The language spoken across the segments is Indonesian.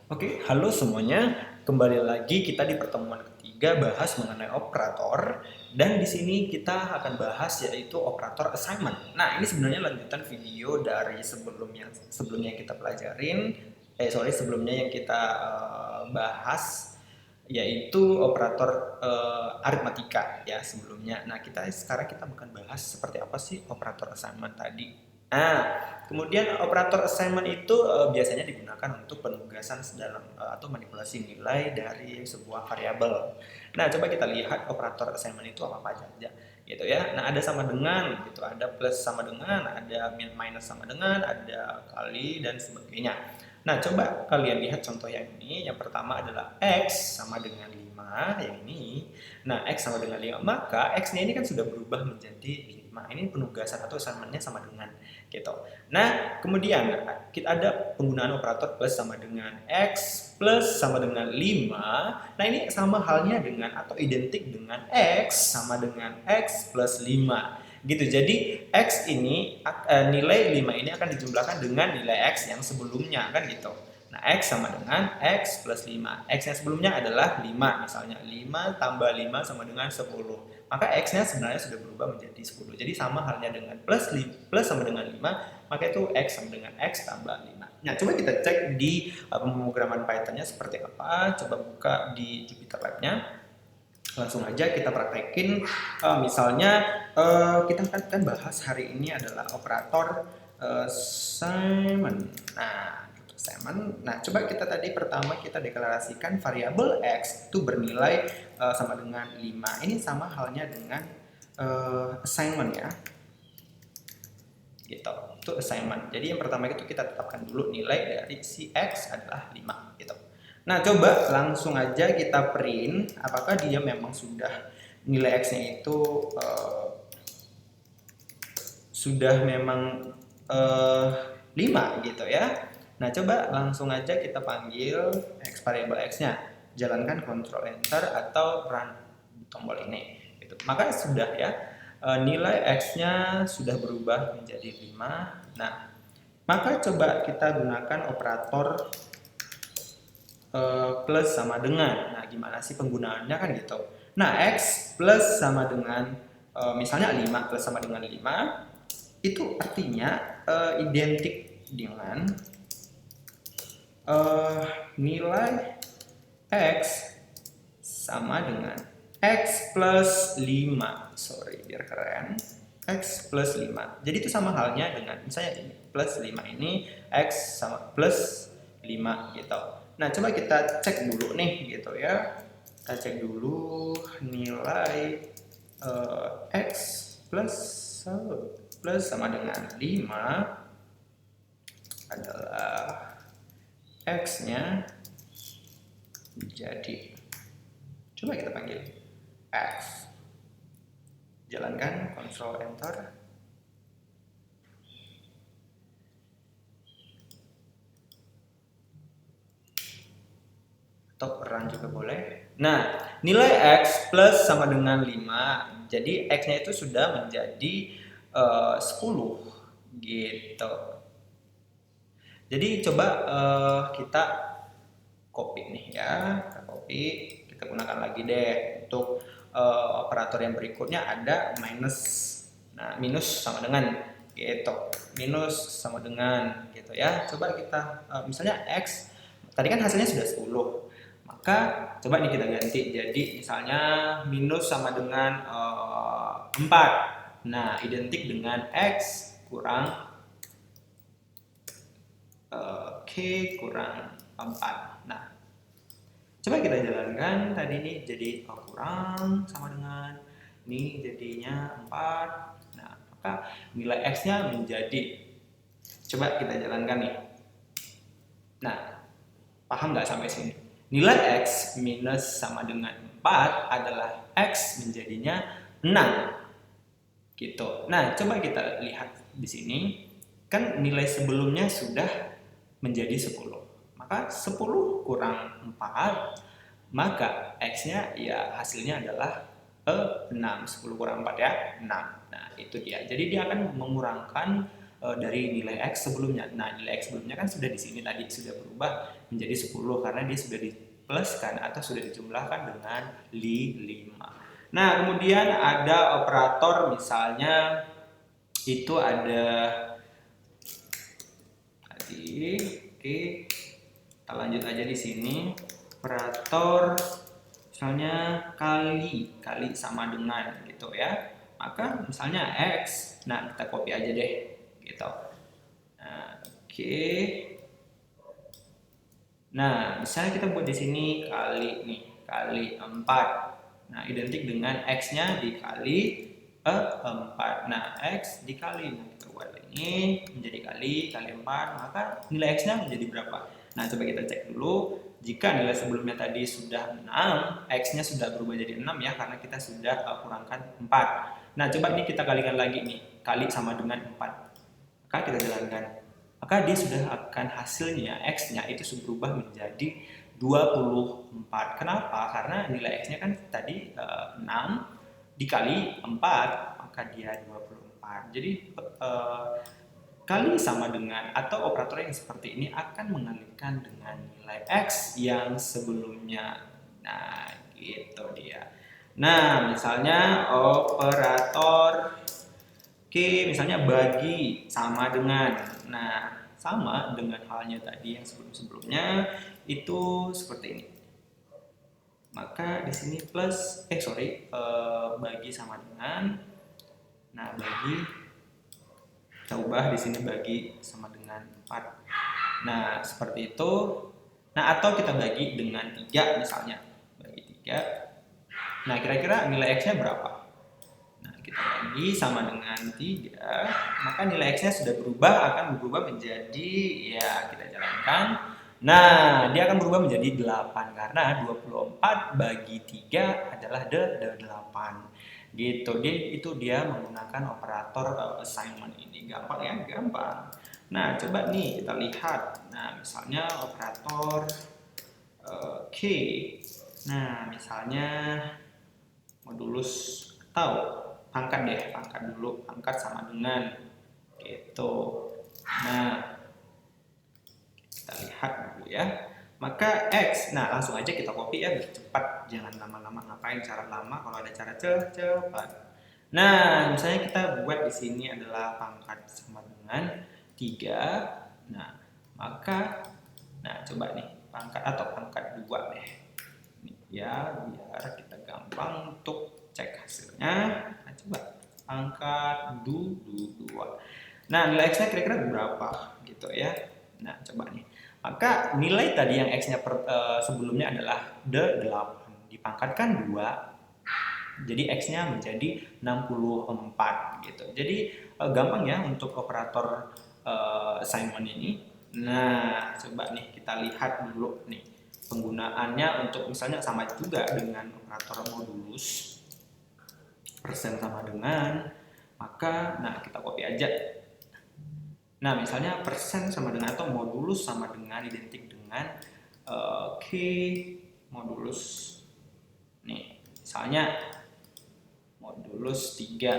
Oke, halo semuanya. Kembali lagi kita di pertemuan ketiga bahas mengenai operator dan di sini kita akan bahas yaitu operator assignment. Nah, ini sebenarnya lanjutan video dari sebelumnya yang kita pelajarin sebelumnya yang kita bahas yaitu operator aritmatika ya sebelumnya. Nah, sekarang kita akan bahas seperti apa sih operator assignment tadi. Nah, kemudian operator assignment itu biasanya digunakan untuk penugasan atau manipulasi nilai dari sebuah variabel. Nah, coba kita lihat operator assignment itu apa aja gitu ya. Nah, ada sama dengan gitu, ada plus sama dengan, ada minus sama dengan, ada kali dan sebagainya. Nah, coba kalian lihat contoh yang ini. Yang pertama adalah X sama dengan 5, yang ini. Nah, X sama dengan 5, maka X-nya ini kan sudah berubah menjadi 5. Ini penugasan atau assignment-nya sama dengan gitu. Nah, kemudian kita ada penggunaan operator plus sama dengan X plus sama dengan 5. Nah, ini sama halnya dengan atau identik dengan X sama dengan X plus 5 gitu. Jadi X ini nilai 5 ini akan dijumlahkan dengan nilai X yang sebelumnya kan gitu. Nah, X sama dengan X plus 5. X yang sebelumnya adalah 5, misalnya 5 tambah 5 sama dengan 10. Maka X-nya sebenarnya sudah berubah menjadi 10. Jadi sama halnya dengan plus sama dengan 5, maka itu X sama dengan X tambah 5. Nah, coba kita cek di pemrograman Python-nya seperti apa. Coba buka di Jupyter Lab-nya. Langsung aja kita praktekin. Misalnya kita akan bahas hari ini adalah operator assignment. Nah, coba kita tadi pertama kita deklarasikan variabel X itu bernilai sama dengan 5. Ini sama halnya dengan assignment ya. Gitu. Itu assignment. Jadi yang pertama itu kita tetapkan dulu nilai dari si X adalah 5 gitu. Nah, coba langsung aja kita print apakah dia memang sudah nilai X-nya itu sudah memang 5 gitu ya. Nah, coba langsung aja kita panggil X variabel X-nya. Jalankan Ctrl Enter atau run tombol ini. Gitu. Maka sudah ya, nilai X-nya sudah berubah menjadi 5. Nah, maka coba kita gunakan operator plus sama dengan. Nah, gimana sih penggunaannya kan gitu. Nah, X plus sama dengan misalnya 5 plus sama dengan 5 itu artinya identik dengan nilai X sama dengan X plus 5. Sorry, biar keren. X plus 5. Jadi itu sama halnya dengan misalnya ini plus 5 ini X sama plus 5 gitu. Nah, coba kita cek dulu nih gitu ya. Kita cek dulu nilai X plus sama dengan 5 adalah X-nya jadi, coba kita panggil X. Jalankan Ctrl Enter. Atau run juga boleh. Nah, nilai X plus sama dengan 5. Jadi X-nya itu sudah menjadi 10 gitu. Jadi coba kita copy nih ya, kita copy, kita gunakan lagi deh untuk operator yang berikutnya ada minus. Nah, minus sama dengan gitu, minus sama dengan gitu ya. Coba kita misalnya X tadi kan hasilnya sudah 10, maka coba nih kita ganti jadi misalnya minus sama dengan 4. Nah, identik dengan X kurang kurang 4. Nah, coba kita jalankan tadi ini jadi kurang sama dengan ini jadinya 4. Nah, maka nilai X-nya menjadi, coba kita jalankan nih. Nah, paham nggak sampai sini? Nilai X minus sama dengan 4 adalah X menjadinya 6. Gitu. Nah, coba kita lihat di sini. Kan nilai sebelumnya sudah menjadi 10. Maka 10 kurang 4, maka X-nya ya hasilnya adalah 6. 10 kurang 4 ya, 6. Nah, itu dia. Jadi dia akan mengurangkan dari nilai X sebelumnya. Nah, nilai X sebelumnya kan sudah di sini tadi sudah berubah menjadi 10 karena dia sudah dipluskan atau sudah dijumlahkan dengan 5. Nah, kemudian ada operator misalnya itu ada tadi, oke, kita lanjut aja di sini. Operator misalnya kali sama dengan gitu ya. Maka misalnya X, nah kita copy aja deh gitu. Nah, oke. Nah, misalnya kita buat di sini kali nih, kali 4. Nah, identik dengan X-nya dikali 4. Nah, X dikali. Nah, kita buat ini menjadi kali 4, maka nilai X-nya menjadi berapa? Nah, coba kita cek dulu. Jika nilai sebelumnya tadi sudah 6, X-nya sudah berubah jadi 6 ya, karena kita sudah kurangkan 4. Nah, coba ini kita kalikan lagi nih, kali sama dengan 4. Maka kita jalankan. Maka dia sudah akan hasilnya, X-nya itu sudah berubah menjadi 24. Kenapa? Karena nilai X-nya kan tadi 6 dikali 4, maka dia 24. Jadi kali sama dengan atau operator yang seperti ini akan mengalihkan dengan nilai X yang sebelumnya. Nah, gitu dia. Nah, misalnya operator Oke, misalnya bagi sama dengan. Nah, sama dengan halnya tadi yang sebelum-sebelumnya itu seperti ini. Maka di sini plus bagi sama dengan. Nah, bagi kita ubah di sini bagi sama dengan 4. Nah, seperti itu. Nah, atau kita bagi dengan 3 misalnya. Bagi 3. Nah, kira-kira nilai X-nya berapa? Bagi sama dengan 3, maka nilai X-nya sudah akan berubah menjadi, ya kita jalankan. Nah, dia akan berubah menjadi 8 karena 24 bagi 3 adalah 8. Gitu. Dia menggunakan operator assignment ini. Gampang ya? Gampang. Nah, coba nih kita lihat. Nah, misalnya operator K. Nah, misalnya modulus atau pangkat dulu, pangkat sama dengan gitu. Nah, kita lihat dulu ya. Maka X, nah langsung aja kita copy ya biar cepat, jangan lama-lama. Ngapain cara lama kalau ada cara cepat. Nah, misalnya kita buat di sini adalah pangkat sama dengan 3. Nah, maka coba nih pangkat atau pangkat 2 deh. Nih, ya biar kita gampang untuk cek hasilnya. Nah, coba angkat 2. Nah, nilai X-nya kira-kira berapa gitu ya. Nah, coba nih. Maka nilai tadi yang X-nya sebelumnya adalah 8. Dipangkatkan 2. Jadi X-nya menjadi 64 gitu. Jadi gampang ya untuk operator assignment ini. Nah, coba nih kita lihat dulu nih penggunaannya untuk misalnya sama juga dengan operator modulus. Persen sama dengan, maka kita copy aja. Nah, misalnya persen sama dengan atau modulus sama dengan identik dengan K modulus. Nih, misalnya modulus 3.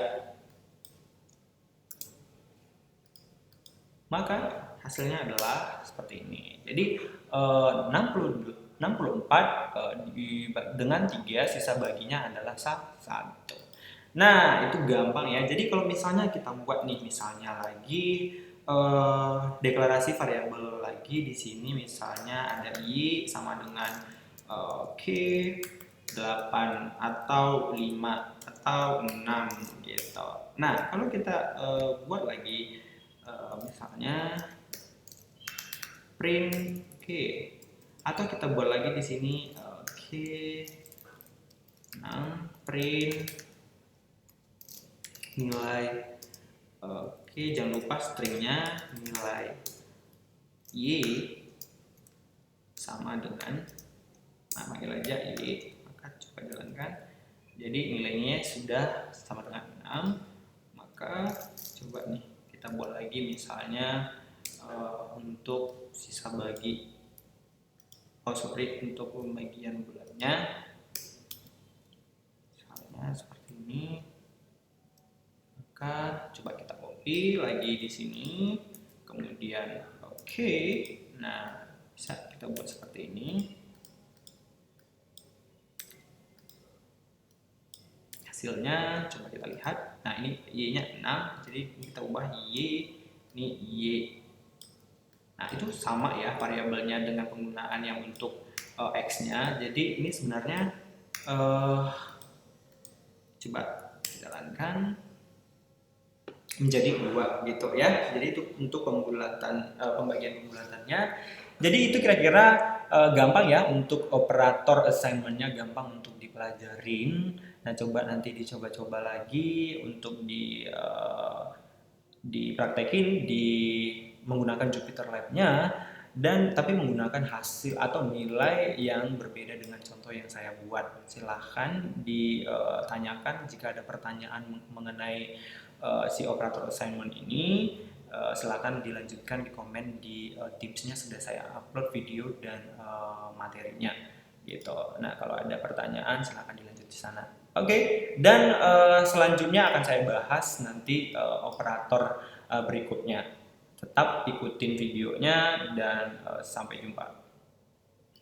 Maka hasilnya adalah seperti ini. Jadi 64 dengan 3 sisa baginya adalah 1. Nah, itu gampang ya. Jadi kalau misalnya kita buat nih misalnya lagi deklarasi variabel lagi di sini misalnya ada y sama dengan K 8 atau 5 atau 6 gitu. Nah, kalau kita buat lagi misalnya print K atau kita buat lagi di sini K 6 print nilai jangan lupa stringnya nilai y sama dengan panggil aja y, maka coba jalankan. Jadi nilainya sudah sama dengan 6, maka coba nih kita buat lagi misalnya untuk sisa bagi untuk pembagian bulannya misalnya seperti ini. Maka coba kita copy copy lagi di sini, kemudian oke. Nah, bisa kita buat seperti ini. Hasilnya coba kita lihat. Nah, ini Y-nya 6, jadi ini kita ubah Y, ini Y. Nah, itu sama ya variabelnya dengan penggunaan yang untuk X-nya. Jadi ini sebenarnya coba jalankan menjadi 2 gitu ya. Jadi itu untuk pembagian pembulatannya. Jadi itu kira-kira gampang ya untuk operator assignment-nya, gampang untuk dipelajarin. Nah, coba nanti dicoba-coba lagi untuk dipraktekin di menggunakan Jupyter Lab-nya, dan tapi menggunakan hasil atau nilai yang berbeda dengan contoh yang saya buat. Silahkan ditanyakan jika ada pertanyaan mengenai si operator assignment ini. Silahkan dilanjutkan di komen di tipsnya, sudah saya upload video dan materinya gitu. Nah, kalau ada pertanyaan silahkan dilanjut di sana. Oke, dan selanjutnya akan saya bahas nanti operator berikutnya. Tetap ikutin videonya dan sampai jumpa.